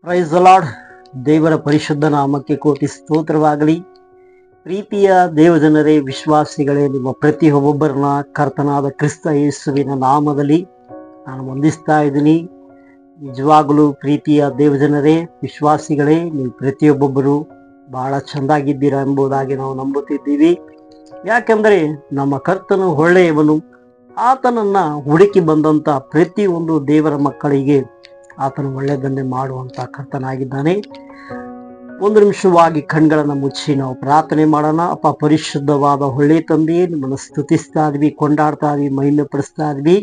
Price the lord. ದೇವರ ಪರಿಶುದ್ಧ ನಾಮಕ್ಕೆ ಕೋಟಿ ಸ್ತೋತ್ರವಾಗಲಿ. ಪ್ರೀತಿಯ ದೇವಜನರೇ, ವಿಶ್ವಾಸಿಗಳೇ, ನಿಮ್ಮ ಪ್ರತಿಯೊಬ್ಬೊಬ್ಬರನ್ನ ಕರ್ತನಾದ ಕ್ರಿಸ್ತ ಯೇಸುವಿನ ನಾಮದಲ್ಲಿ ನಾನು ವಂದಿಸ್ತಾ ಇದ್ದೀನಿ. ನಿಜವಾಗಲೂ ಪ್ರೀತಿಯ ದೇವಜನರೇ, ವಿಶ್ವಾಸಿಗಳೇ, ನೀವು ಪ್ರತಿಯೊಬ್ಬೊಬ್ಬರು ಬಹಳ ಚೆಂದಾಗಿದ್ದೀರಾ ಎಂಬುದಾಗಿ ನಾವು ನಂಬುತ್ತಿದ್ದೀವಿ. ಯಾಕೆಂದರೆ ನಮ್ಮ ಕರ್ತನು ಒಳ್ಳೆಯವನು. ಆತನನ್ನ ಹುಡುಕಿ ಬಂದಂತ ಪ್ರತಿಯೊಂದು ದೇವರ ಮಕ್ಕಳಿಗೆ ಆತನು ಒಳ್ಳೆಯದನ್ನೇ ಮಾಡುವಂತ ಕರ್ತನಾಗಿದ್ದಾನೆ. ಒಂದು ನಿಮಿಷವಾಗಿ ಕಣ್ಗಳನ್ನು ಮುಚ್ಚಿ ನಾವು ಪ್ರಾರ್ಥನೆ ಮಾಡೋಣ. ಅಪ್ಪ ಪರಿಶುದ್ಧವಾದ ಒಳ್ಳೆ ತಂದೆಯೇ, ನಿಮ್ಮನ್ನು ಸ್ತುತಿಸ್ತಾ ಇದ್ವಿ, ಕೊಂಡಾಡ್ತಾ ಇದ್ವಿ, ಮಹಿಮೆ ಪಡಿಸ್ತಾ ಇದ್ವಿ.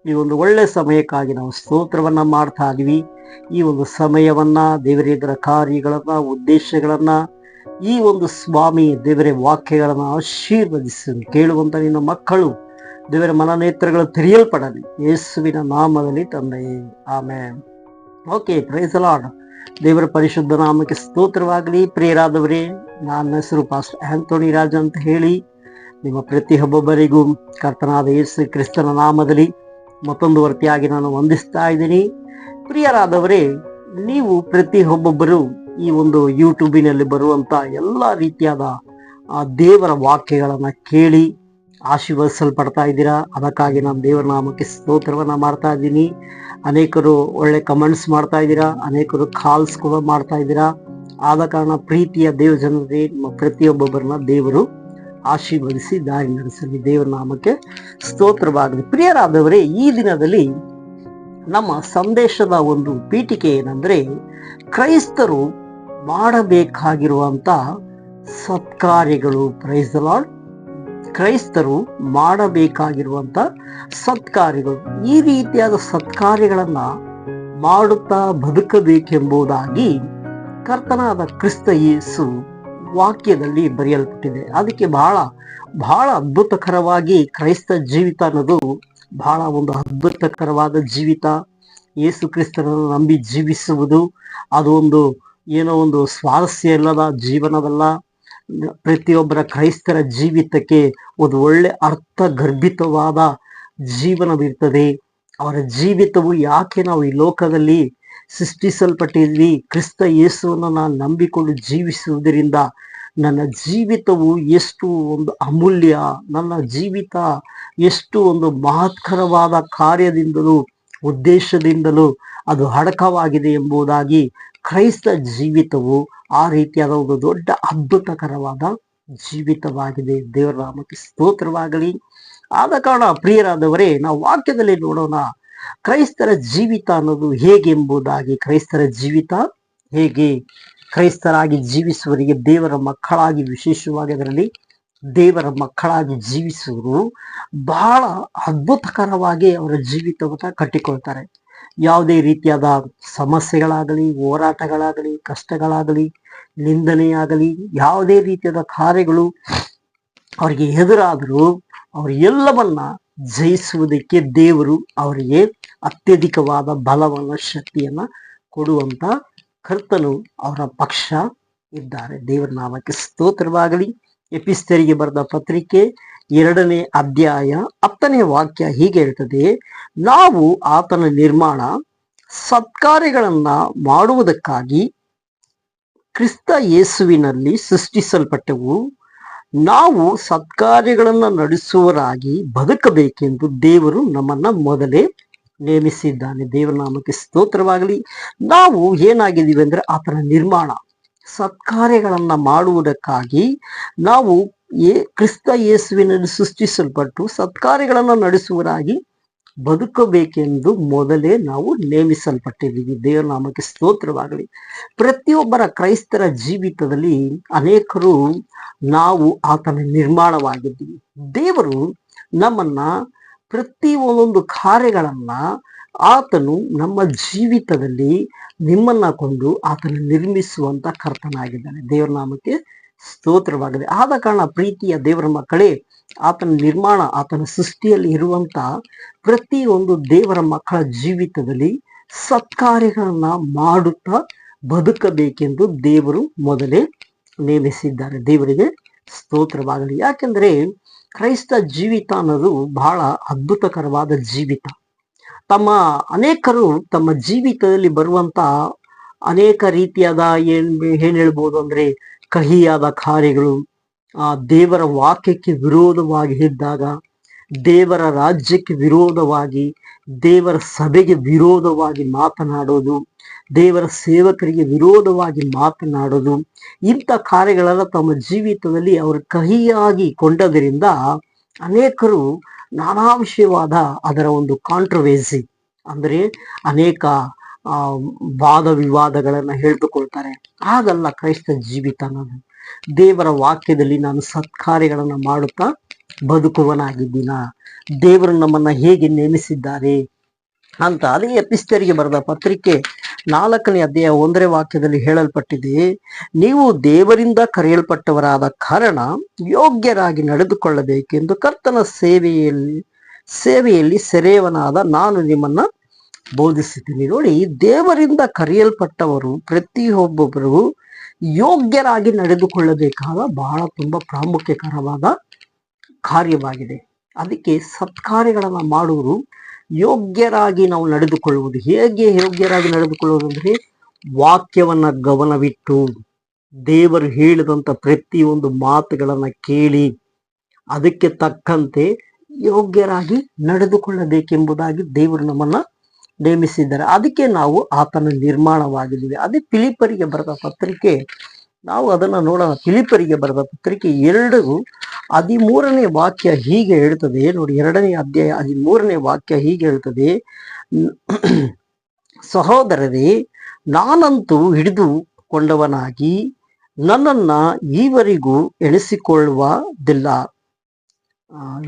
ಈ ಒಂದು ಒಳ್ಳೆ ಸಮಯಕ್ಕಾಗಿ ನಾವು ಸ್ತೋತ್ರವನ್ನ ಮಾಡ್ತಾ ಇದ್ವಿ. ಈ ಒಂದು ಸಮಯವನ್ನ ದೇವರ ಕಾರ್ಯಗಳನ್ನ, ಉದ್ದೇಶಗಳನ್ನ, ಈ ಒಂದು ಸ್ವಾಮಿ ದೇವರ ವಾಕ್ಯಗಳನ್ನ ಆಶೀರ್ವದಿಸಿ ಕೇಳುವಂತ ನಿನ್ನ ಮಕ್ಕಳು ದೇವರ ಮನನೇತ್ರಗಳು ತೆರೆಯಲ್ಪಡಲಿ, ಯೇಸುವಿನ ನಾಮದಲ್ಲಿ ತಂದೆಯೇ, amen. Okay, price the lord. ದೇವರ ಪರಿಶುದ್ಧ ನಾಮಕ್ಕೆ ಸ್ತೋತ್ರವಾಗಲಿ. ಪ್ರಿಯರಾದವರೇ, ನನ್ನ ಹೆಸರು ಪಾಸ್ಟರ್ ಆಂಥೋನಿ ರಾಜ್ ಅಂತ ಹೇಳಿ ನಿಮ್ಮ ಪ್ರತಿಯೊಬ್ಬೊಬ್ಬರಿಗೂ ಕರ್ತನಾದ ಯೇಸು ಕ್ರಿಸ್ತನ ನಾಮದಲ್ಲಿ ಮತ್ತೊಂದು ವರ್ತಿಯಾಗಿ ನಾನು ವಂದಿಸ್ತಾ ಇದ್ದೀನಿ. ಪ್ರಿಯರಾದವರೇ, ನೀವು ಪ್ರತಿಯೊಬ್ಬೊಬ್ಬರು ಈ ಒಂದು ಯೂಟ್ಯೂಬಿನಲ್ಲಿ ಬರುವಂತ ಎಲ್ಲ ರೀತಿಯಾದ ದೇವರ ವಾಕ್ಯಗಳನ್ನ ಕೇಳಿ ಆಶೀರ್ವದಿಸಲ್ಪಡ್ತಾ ಇದ್ದೀರಾ. ಅದಕ್ಕಾಗಿ ನಾನು ದೇವರ ನಾಮಕ್ಕೆ ಸ್ತೋತ್ರವನ್ನ ಮಾಡ್ತಾ ಇದ್ದೀನಿ. ಅನೇಕರು ಒಳ್ಳೆ ಕಮೆಂಟ್ಸ್ ಮಾಡ್ತಾ ಇದ್ದೀರಾ, ಅನೇಕರು ಕಾಲ್ಸ್ ಕೂಡ ಮಾಡ್ತಾ ಇದ್ದೀರಾ. ಆದ ಕಾರಣ ಪ್ರೀತಿಯ ದೇವ ಜನರೇ, ನಿಮ್ಮ ಪ್ರತಿಯೊಬ್ಬೊಬ್ಬರನ್ನ ದೇವರು ಆಶೀರ್ವದಿಸಿ ದಾರಿ ನಡೆಸಲಿ. ದೇವರ ನಾಮಕ್ಕೆ ಸ್ತೋತ್ರವಾಗಲಿ. ಪ್ರಿಯರಾದವರೇ, ಈ ದಿನದಲ್ಲಿ ನಮ್ಮ ಸಂದೇಶದ ಒಂದು ಪೀಠಿಕೆ ಏನಂದ್ರೆ, ಕ್ರೈಸ್ತರು ಮಾಡಬೇಕಾಗಿರುವಂತ ಸತ್ಕಾರ್ಯಗಳು. Praise the Lord. ಕ್ರೈಸ್ತರು ಮಾಡಬೇಕಾಗಿರುವಂತ ಸತ್ಕಾರ್ಯಗಳು. ಈ ರೀತಿಯಾದ ಸತ್ಕಾರ್ಯಗಳನ್ನ ಮಾಡುತ್ತಾ ಬದುಕಬೇಕೆಂಬುದಾಗಿ ಕರ್ತನಾದ ಕ್ರಿಸ್ತ ಯೇಸು ವಾಕ್ಯದಲ್ಲಿ ಬರೆಯಲ್ಪಟ್ಟಿದೆ. ಅದಕ್ಕೆ ಬಹಳ ಅದ್ಭುತಕರವಾಗಿ ಕ್ರೈಸ್ತ ಜೀವಿತ ಅನ್ನೋದು ಬಹಳ ಒಂದು ಅದ್ಭುತಕರವಾದ ಜೀವಿತ. ಯೇಸು ಕ್ರಿಸ್ತನನ್ನು ನಂಬಿ ಜೀವಿಸುವುದು ಅದು ಏನೋ ಒಂದು ಸ್ವಾರಸ್ಯ ಇಲ್ಲದ ಜೀವನವಲ್ಲ. ಪ್ರತಿಯೊಬ್ಬರ ಕ್ರೈಸ್ತರ ಜೀವಿತಕ್ಕೆ ಒಂದು ಒಳ್ಳೆ ಅರ್ಥ ಗರ್ಭಿತವಾದ ಜೀವನವಿರ್ತದೆ. ಅವರ ಜೀವಿತವು ಯಾಕೆ ನಾವು ಈ ಲೋಕದಲ್ಲಿ ಸೃಷ್ಟಿಸಲ್ಪಟ್ಟಿದ್ವಿ, ಕ್ರಿಸ್ತ ಯೇಸುವನ್ನು ನಾನು ನಂಬಿಕೊಂಡು ಜೀವಿಸುವುದರಿಂದ ನನ್ನ ಜೀವಿತವು ಎಷ್ಟು ಒಂದು ಅಮೂಲ್ಯ, ನನ್ನ ಜೀವಿತ ಎಷ್ಟು ಒಂದು ಮಹತ್ಕರವಾದ ಕಾರ್ಯದಿಂದಲೂ ಉದ್ದೇಶದಿಂದಲೂ ಅದು ಅಡಕವಾಗಿದೆ ಎಂಬುದಾಗಿ ಕ್ರೈಸ್ತ ಜೀವಿತವು ಆ ರೀತಿಯಾದ ಒಂದು ದೊಡ್ಡ ಅದ್ಭುತಕರವಾದ ಜೀವಿತವಾಗಿದೆ. ದೇವರ ನಾಮಕ್ಕೆ ಸ್ತೋತ್ರವಾಗಲಿ. ಆದ ಕಾರಣ ಪ್ರಿಯರಾದವರೇ, ನಾವು ವಾಕ್ಯದಲ್ಲಿ ನೋಡೋಣ ಕ್ರೈಸ್ತರ ಜೀವಿತ ಅನ್ನೋದು ಹೇಗೆಂಬುದಾಗಿ. ಕ್ರೈಸ್ತರ ಜೀವಿತ ಹೇಗೆ? ಕ್ರೈಸ್ತರಾಗಿ ಜೀವಿಸುವವರಿಗೆ, ದೇವರ ಮಕ್ಕಳಾಗಿ, ವಿಶೇಷವಾಗಿ ಅದರಲ್ಲಿ ದೇವರ ಮಕ್ಕಳಾಗಿ ಜೀವಿಸುವರು ಬಹಳ ಅದ್ಭುತಕರವಾಗಿ ಅವರ ಜೀವಿತವನ್ನ ಕಟ್ಟಿಕೊಳ್ತಾರೆ. ಯಾವುದೇ ರೀತಿಯಾದ ಸಮಸ್ಯೆಗಳಾಗಲಿ, ಹೋರಾಟಗಳಾಗಲಿ, ಕಷ್ಟಗಳಾಗಲಿ, ನಿಂದನೆಯಾಗಲಿ, ಯಾವುದೇ ರೀತಿಯಾದ ಕಾರ್ಯಗಳು ಅವರಿಗೆ ಎದುರಾದರೂ ಅವರು ಎಲ್ಲವನ್ನ ಜಯಿಸುವುದಕ್ಕೆ ದೇವರು ಅವರಿಗೆ ಅತ್ಯಧಿಕವಾದ ಬಲವನ್ನ, ಶಕ್ತಿಯನ್ನ ಕೊಡುವಂತ ಕರ್ತನು ಅವರ ಪಕ್ಷ ಇದ್ದಾರೆ. ದೇವರ ನಾಮಕ್ಕೆ ಸ್ತೋತ್ರವಾಗಲಿ. ಎಫೆಸರಿಗೆ ಬರೆದ ಪತ್ರಿಕೆ 2ನೇ ಅಧ್ಯಾಯ 10ನೇ ವಾಕ್ಯ ಹೀಗೆ ಹೇಳ್ತದೆ, ನಾವು ಆತನ ನಿರ್ಮಾಣ, ಸತ್ಕಾರ್ಯಗಳನ್ನ ಮಾಡುವುದಕ್ಕಾಗಿ ಕ್ರಿಸ್ತ ಯೇಸುವಿನಲ್ಲಿ ಸೃಷ್ಟಿಸಲ್ಪಟ್ಟವು. ನಾವು ಸತ್ಕಾರ್ಯಗಳನ್ನ ನಡೆಸುವರಾಗಿ ಬದುಕಬೇಕೆಂದು ದೇವರು ನಮ್ಮನ್ನ ಮೊದಲೇ ನೇಮಿಸಿದ್ದಾನೆ. ದೇವರ ನಾಮಕ್ಕೆ ಸ್ತೋತ್ರವಾಗಲಿ. ನಾವು ಏನಾಗಿದ್ದೀವಿ ಅಂದ್ರೆ ಆತನ ನಿರ್ಮಾಣ, ಸತ್ಕಾರ್ಯಗಳನ್ನ ಮಾಡುವುದಕ್ಕಾಗಿ ನಾವು ಕ್ರಿಸ್ತ ಯೇಸುವಿನಲ್ಲಿ ಸೃಷ್ಟಿಸಲ್ಪಟ್ಟು ಸತ್ಕಾರ್ಯಗಳನ್ನ ನಡೆಸುವರಾಗಿ ಬದುಕಬೇಕೆಂದು ಮೊದಲೇ ನಾವು ನೇಮಿಸಲ್ಪಟ್ಟಿದ್ದೀವಿ. ದೇವರ ನಾಮಕ್ಕೆ ಸ್ತೋತ್ರವಾಗಲಿ. ಪ್ರತಿಯೊಬ್ಬರ ಕ್ರೈಸ್ತರ ಜೀವಿತದಲ್ಲಿ ಅನೇಕರು ನಾವು ಆತನ ನಿರ್ಮಾಣವಾಗಿದ್ದೀವಿ. ದೇವರು ನಮ್ಮನ್ನ ಪ್ರತಿ ಒಂದೊಂದು ಕಾರ್ಯಗಳನ್ನ ಆತನು ನಮ್ಮ ಜೀವಿತದಲ್ಲಿ ನಿಮ್ಮನ್ನ ಕೊಂಡು ಆತನ ನಿರ್ಮಿಸುವಂತ ಕರ್ತನಾಗಿದ್ದಾನೆ. ದೇವರ ನಾಮಕ್ಕೆ ಸ್ತೋತ್ರವಾಗಿದೆ. ಆದ ಕಾರಣ ಪ್ರೀತಿಯ ದೇವರ ಮಕ್ಕಳೇ, ಆತನ ನಿರ್ಮಾಣ, ಆತನ ಸೃಷ್ಟಿಯಲ್ಲಿ ಇರುವಂತ ಪ್ರತಿ ಒಂದು ದೇವರ ಮಕ್ಕಳ ಜೀವಿತದಲ್ಲಿ ಸತ್ಕಾರ್ಯಗಳನ್ನ ಮಾಡುತ್ತಾ ಬದುಕಬೇಕೆಂದು ದೇವರು ಮೊದಲೇ ನೇಮಿಸಿದ್ದಾರೆ. ದೇವರಿಗೆ ಸ್ತೋತ್ರವಾಗಲಿ. ಯಾಕೆಂದ್ರೆ ಕ್ರೈಸ್ತ ಜೀವಿತ ಅನ್ನೋದು ಬಹಳ ಅದ್ಭುತಕರವಾದ ಜೀವಿತ. ಅನೇಕರು ತಮ್ಮ ಜೀವಿತದಲ್ಲಿ ಬರುವಂತ ಅನೇಕ ರೀತಿಯಾದ ಏನ್ ಹೇಳ್ಬೋದು ಅಂದ್ರೆ ಕಹಿಯಾದ ಕಾರ್ಯಗಳು, ದೇವರ ವಾಕ್ಯಕ್ಕೆ ವಿರೋಧವಾಗಿ ಇದ್ದಾಗ, ದೇವರ ರಾಜ್ಯಕ್ಕೆ ವಿರೋಧವಾಗಿ, ದೇವರ ಸಭೆಗೆ ವಿರೋಧವಾಗಿ ಮಾತನಾಡೋದು, ದೇವರ ಸೇವಕರಿಗೆ ವಿರೋಧವಾಗಿ ಮಾತನಾಡೋದು, ಇಂಥ ಕಾರ್ಯಗಳೆಲ್ಲ ತಮ್ಮ ಜೀವಿತದಲ್ಲಿ ಅವರು ಕಹಿಯಾಗಿ ಕೊಂಡದರಿಂದ ಅನೇಕರು ನಾನಾ ವಿಷಯವಾದ ಅದರ ಒಂದು ಕಾಂಟ್ರವರ್ಸಿ ಅಂದ್ರೆ ಅನೇಕ ವಾದ ವಿವಾದಗಳನ್ನ ಹೇಳ್ದುಕೊಳ್ತಾರೆ. ಹಾಗಲ್ಲ ಕ್ರೈಸ್ತ ಜೀವಿತ. ನಾನು ದೇವರ ವಾಕ್ಯದಲ್ಲಿ ನಾನು ಸತ್ಕಾರ್ಯಗಳನ್ನ ಮಾಡುತ್ತಾ ಬದುಕುವನಾಗಿದ್ದೀನ, ದೇವರು ನಮ್ಮನ್ನ ಹೇಗೆ ನೇಮಿಸಿದ್ದಾರೆ ಅಂತ. ಅದೇ ಎಫೆಸರಿಗೆ ಬರೆದ ಪತ್ರಿಕೆ 4ನೇ ಅಧ್ಯಾಯ 1ನೇ ವಾಕ್ಯದಲ್ಲಿ ಹೇಳಲ್ಪಟ್ಟಿದೆ, ನೀವು ದೇವರಿಂದ ಕರೆಯಲ್ಪಟ್ಟವರಾದ ಕಾರಣ ಯೋಗ್ಯರಾಗಿ ನಡೆದುಕೊಳ್ಳಬೇಕೆಂದು ಕರ್ತನ ಸೇವೆಯಲ್ಲಿ ಸೆರೆಯವನಾದ ನಾನು ನಿಮ್ಮನ್ನ ಬೋಧಿಸುತ್ತೀನಿ. ನೋಡಿ, ದೇವರಿಂದ ಕರೆಯಲ್ಪಟ್ಟವರು ಪ್ರತಿಯೊಬ್ಬೊಬ್ಬರು ಯೋಗ್ಯರಾಗಿ ನಡೆದುಕೊಳ್ಳಬೇಕಾದ ಬಹಳ ತುಂಬಾ ಪ್ರಾಮುಖ್ಯಕರವಾದ ಕಾರ್ಯವಾಗಿದೆ. ಅದಕ್ಕೆ ಸತ್ಕಾರ್ಯಗಳನ್ನ ಮಾಡುವರು ಯೋಗ್ಯರಾಗಿ ನಾವು ನಡೆದುಕೊಳ್ಳುವುದು. ಹೇಗೆ ಯೋಗ್ಯರಾಗಿ ನಡೆದುಕೊಳ್ಳುವುದು ಅಂದ್ರೆ ವಾಕ್ಯವನ್ನ ಗಮನವಿಟ್ಟು ದೇವರು ಹೇಳಿದಂತ ಪ್ರತಿಯೊಂದು ಮಾತುಗಳನ್ನ ಕೇಳಿ ಅದಕ್ಕೆ ತಕ್ಕಂತೆ ಯೋಗ್ಯರಾಗಿ ನಡೆದುಕೊಳ್ಳಬೇಕೆಂಬುದಾಗಿ ದೇವರು ನಮ್ಮನ್ನ ನೇಮಿಸಿದ್ದಾರೆ. ಅದಕ್ಕೆ ನಾವು ಆತನ ನಿರ್ಮಾಣವಾಗಿದ್ದೀವಿ. ಅದೇ ಫಿಲಿಪ್ಪರಿಗೆ ಬರೆದ ಪತ್ರಿಕೆ, ನಾವು ಅದನ್ನ ನೋಡೋಣ. ಫಿಲಿಪ್ಪರಿಗೆ ಬರೆದ ಪತ್ರಿಕೆ 2:13 ವಾಕ್ಯ ಹೀಗೆ ಹೇಳ್ತದೆ ನೋಡಿ. 2ನೇ ಅಧ್ಯಾಯ 13ನೇ ವಾಕ್ಯ ಹೀಗೆ ಹೇಳ್ತದೆ, ಸಹೋದರರೇ, ನಾನಂತೂ ಹಿಡಿದುಕೊಂಡವನಾಗಿ ನನ್ನನ್ನ ಈವರೆಗೂ ಎಣಿಸಿಕೊಳ್ಳುವುದಿಲ್ಲ.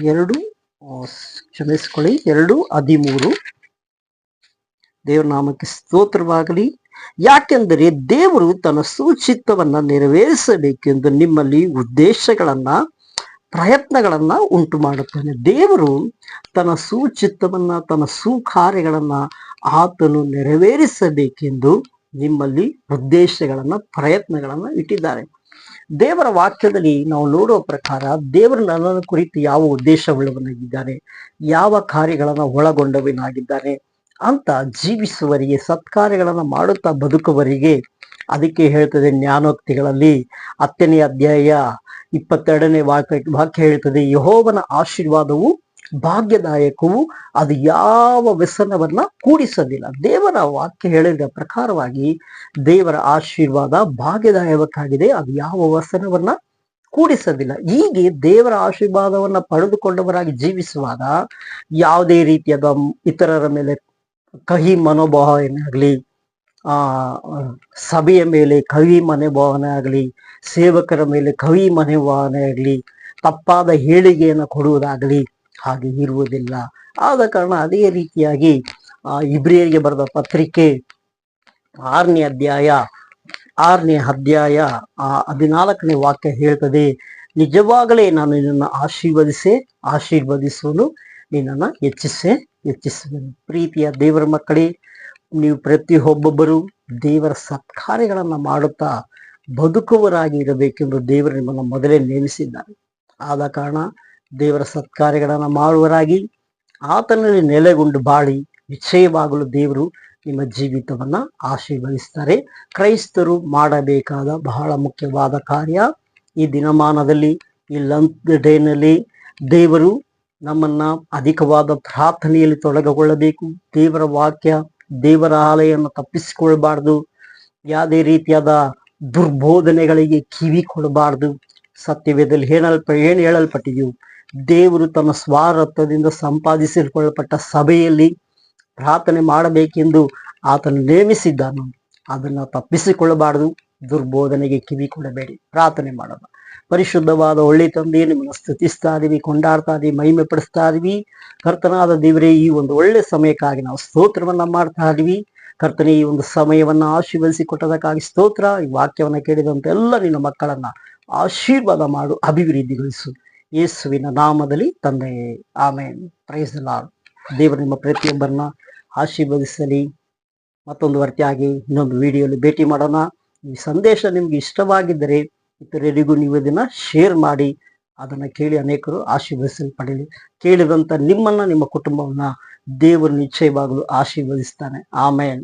2:13 ದೇವರ ನಾಮಕ್ಕೆ ಸ್ತೋತ್ರವಾಗಲಿ. ಯಾಕೆಂದರೆ ದೇವರು ತನ್ನ ಸುಚಿತ್ತವನ್ನ ನೆರವೇರಿಸಬೇಕೆಂದು ನಿಮ್ಮಲ್ಲಿ ಪ್ರಯತ್ನಗಳನ್ನ ಉಂಟು ಮಾಡುತ್ತಾನೆ. ದೇವರು ತನ್ನ ಸುಚಿತ್ತವನ್ನ, ತನ್ನ ಸುಕಾರ್ಯಗಳನ್ನ ಆತನು ನೆರವೇರಿಸಬೇಕೆಂದು ನಿಮ್ಮಲ್ಲಿ ಪ್ರಯತ್ನಗಳನ್ನ ಇಟ್ಟಿದ್ದಾರೆ. ದೇವರ ವಾಕ್ಯದಲ್ಲಿ ನಾವು ನೋಡುವ ಪ್ರಕಾರ ದೇವರು ನನ್ನನ್ನು ಕುರಿತು ಯಾವ ಉದ್ದೇಶವುಳ್ಳವನಾಗಿದ್ದಾನೆ, ಯಾವ ಕಾರ್ಯಗಳನ್ನ ಒಳಗೊಂಡವನಾಗಿದ್ದಾನೆ ಅಂತ ಜೀವಿಸುವವರಿಗೆ, ಸತ್ಕಾರ್ಯಗಳನ್ನ ಮಾಡುತ್ತಾ ಬದುಕುವವರಿಗೆ. ಅದಕ್ಕೆ ಹೇಳ್ತದೆ ಜ್ಞಾನೋಕ್ತಿಗಳಲ್ಲಿ 10ನೇ ಅಧ್ಯಾಯ 22ನೇ ವಾಕ್ಯ ಹೇಳ್ತದೆ, ಯೆಹೋವನ ಆಶೀರ್ವಾದವು ಭಾಗ್ಯದಾಯಕವು, ಅದು ಯಾವ ವ್ಯಸನವನ್ನ ಕೂಡಿಸೋದಿಲ್ಲ. ದೇವರ ವಾಕ್ಯ ಹೇಳಿದ ಪ್ರಕಾರವಾಗಿ ದೇವರ ಆಶೀರ್ವಾದ ಭಾಗ್ಯದಾಯಕವಾಗಿದೆ, ಅದು ಯಾವ ವ್ಯಸನವನ್ನ ಕೂಡಿಸೋದಿಲ್ಲ. ಹೀಗೆ ದೇವರ ಆಶೀರ್ವಾದವನ್ನ ಪಡೆದುಕೊಂಡವರಾಗಿ ಜೀವಿಸುವಾಗ ಯಾವುದೇ ರೀತಿಯಾದ ಇತರರ ಮೇಲೆ ಕಹಿ ಮನೋಭಾವನೆ ಆಗಲಿ, ಸಭೆಯ ಮೇಲೆ ಕಹಿ ಮನೋಭಾವನೆ ಆಗಲಿ, ಸೇವಕರ ಮೇಲೆ ಕಹಿ ಮನೋಭಾವನೆ ಆಗಲಿ, ತಪ್ಪಾದ ಹೇಳಿಕೆಯನ್ನು ಕೊಡುವುದಾಗಲಿ ಹಾಗೆ ಇರುವುದಿಲ್ಲ. ಆದ ಕಾರಣ ಅದೇ ರೀತಿಯಾಗಿ ಇಬ್ರಿಯರಿಗೆ ಬರೆದ ಪತ್ರಿಕೆ 6ನೇ ಅಧ್ಯಾಯ 14ನೇ ವಾಕ್ಯ ಹೇಳ್ತದೆ, ನಿಜವಾಗಲೇ ನಾನು ನಿನ್ನನ್ನು ಆಶೀರ್ವದಿಸುವನು, ನಿನ್ನನ್ನು ಹೆಚ್ಚಿಸುವನು. ಪ್ರೀತಿಯ ದೇವರ ಮಕ್ಕಳೇ, ನೀವು ಪ್ರತಿಯೊಬ್ಬೊಬ್ಬರು ದೇವರ ಸತ್ಕಾರ್ಯಗಳನ್ನ ಮಾಡುತ್ತಾ ಬದುಕುವರಾಗಿ ಇರಬೇಕೆಂದು ದೇವರು ನಿಮ್ಮನ್ನು ಮೊದಲೇ ನೇಮಿಸಿದ್ದಾರೆ. ಆದ ಕಾರಣ ದೇವರ ಸತ್ಕಾರ್ಯಗಳನ್ನ ಮಾಡುವರಾಗಿ ಆತನಲ್ಲಿ ನೆಲೆಗೊಂಡು ಬಾಳಿ ನಿಶ್ಚಯವಾಗಲು ದೇವರು ನಿಮ್ಮ ಜೀವಿತವನ್ನ ಆಶೀರ್ವದಿಸ್ತಾರೆ. ಕ್ರೈಸ್ತರು ಮಾಡಬೇಕಾದ ಬಹಳ ಮುಖ್ಯವಾದ ಕಾರ್ಯ ಈ ದಿನಮಾನದಲ್ಲಿ, ಈ ಲಂಚ್ ಡೇನಲ್ಲಿ ದೇವರು ನಮ್ಮನ್ನ ಅಧಿಕವಾದ ಪ್ರಾರ್ಥನೆಯಲ್ಲಿ ತೊಡಗಿಕೊಳ್ಳಬೇಕು. ದೇವರ ವಾಕ್ಯ, ದೇವರ ಆಲಯವನ್ನು ತಪ್ಪಿಸಿಕೊಳ್ಬಾರ್ದು. ಯಾವುದೇ ರೀತಿಯಾದ ದುರ್ಬೋಧನೆಗಳಿಗೆ ಕಿವಿ ಕೊಡಬಾರ್ದು. ಸತ್ಯವೇದಲ್ಲಿ ಏನು ಹೇಳಲ್ಪಟ್ಟಿದೆಯೋ, ದೇವರು ತನ್ನ ಸ್ವಾರ್ಥದಿಂದ ಸಂಪಾದಿಸಿಕೊಳ್ಳಲ್ಪಟ್ಟ ಸಭೆಯಲ್ಲಿ ಪ್ರಾರ್ಥನೆ ಮಾಡಬೇಕೆಂದು ಆತನು ನೇಮಿಸಿದ್ದಾನು. ಅದನ್ನ ತಪ್ಪಿಸಿಕೊಳ್ಳಬಾರದು. ದುರ್ಬೋಧನೆಗೆ ಕಿವಿ ಕೊಡಬೇಡಿ, ಪ್ರಾರ್ಥನೆ ಮಾಡೋಣ. ಪರಿಶುದ್ಧವಾದ ಒಳ್ಳೆ ತಂದೆ, ನಿಮ್ಮನ್ನು ಸ್ತುತಿಸ್ತಾ ಇದೀವಿ, ಕೊಂಡಾಡ್ತಾ ಇದೀವಿ, ಮಹಿಮೆ ಪಡಿಸ್ತಾ ಇದೀವಿ. ಕರ್ತನಾದ ದೇವರೇ, ಈ ಒಂದು ಒಳ್ಳೆ ಸಮಯಕ್ಕಾಗಿ ನಾವು ಸ್ತೋತ್ರವನ್ನ ಮಾಡ್ತಾ ಇದೀವಿ. ಕರ್ತನೆ, ಈ ಒಂದು ಸಮಯವನ್ನ ಆಶೀರ್ವದಿಸಿ ಕೊಟ್ಟದಕ್ಕಾಗಿ ಸ್ತೋತ್ರ. ಈ ವಾಕ್ಯವನ್ನ ಕೇಳಿದಂತ ಎಲ್ಲ ನಿನ್ನ ಮಕ್ಕಳನ್ನ ಆಶೀರ್ವಾದ ಮಾಡು, ಅಭಿವೃದ್ಧಿಗೊಳಿಸು, ಯೇಸುವಿನ ನಾಮದಲ್ಲಿ ತಂದೆಯೇ, ಆಮೇನ್. Price the lord. ದೇವರು ನಿಮ್ಮ ಪ್ರತಿಯೊಬ್ಬರನ್ನ ಆಶೀರ್ವದಿಸಲಿ. ಮತ್ತೊಂದು ವರ್ತಿಯಾಗಿ ಇನ್ನೊಂದು ವಿಡಿಯೋಲಿ ಭೇಟಿ ಮಾಡೋಣ. ಈ ಸಂದೇಶ ನಿಮ್ಗೆ ಇಷ್ಟವಾಗಿದ್ದರೆ ಇತರರಿಗೂ ನೀವು ಇದನ್ನ ಶೇರ್ ಮಾಡಿ, ಅದನ್ನ ಕೇಳಿ ಅನೇಕರು ಆಶೀರ್ವದಿಸಲ್ಪಡಲಿ. ಕೇಳಿದಂತ ನಿಮ್ಮನ್ನ, ನಿಮ್ಮ ಕುಟುಂಬವನ್ನ ದೇವರು ನಿಶ್ಚಯವಾಗಲು ಆಶೀರ್ವದಿಸ್ತಾನೆ. ಆಮೇನ್.